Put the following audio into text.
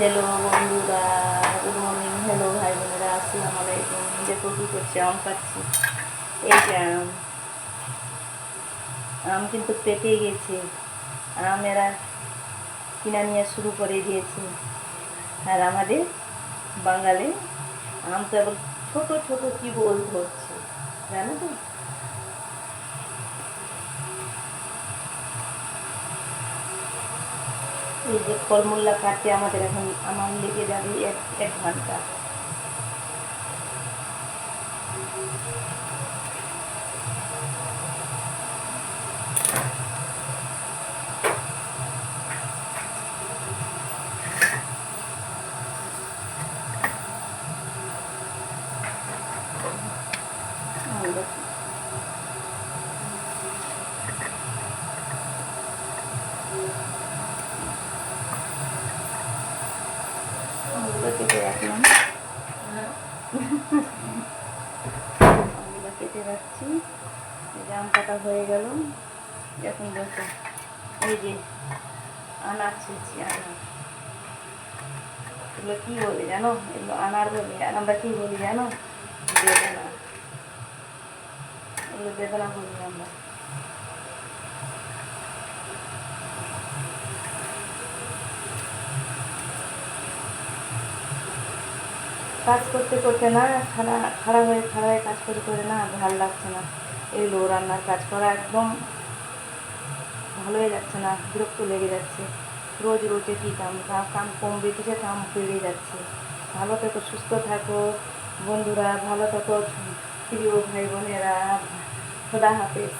Hello बंधुरा good morning hello भाई बोनेरा আসসালামু আলাইকুম দেখো কি করছি আম খাচ্ছি এই যে আম কিন্তু পেকে গেছে আমেরা কিনা নিয়ে শুরু করে দিয়েছে আর আমাদের বাঙালি আম তো এবার ছোট ছোট কি বল ধরছে জানো তো এই যে ফলমূল্লা কাটতে আমাদের এখন আমার লেগে যাবে এক ঘন্টা কেটে রাখলাম আমগুলো কেটে রাখছি আম কাটা হয়ে গেল এখন দেখো এই যে আনার ছিঁড়ছি আনার এগুলো কী বলি জানো এগুলো আনার বলি আর আমরা কী বলি জানো বেদনা এগুলো বেদনা বলি আমরা কাজ করতে করতে না খাড়া হয়ে কাজ করে না ভালো লাগছে না এগুলো রান্নার কাজ করা একদম ভালোই যাচ্ছে না বিরক্ত লেগে যাচ্ছে রোজ রোজে কী কাম কমবে কিছু কাম বেড়ে যাচ্ছে ভালো থেকো সুস্থ থাকো বন্ধুরা ভালো থেকো প্রিয় ভাই বোনেরা খোদা হাফেজ।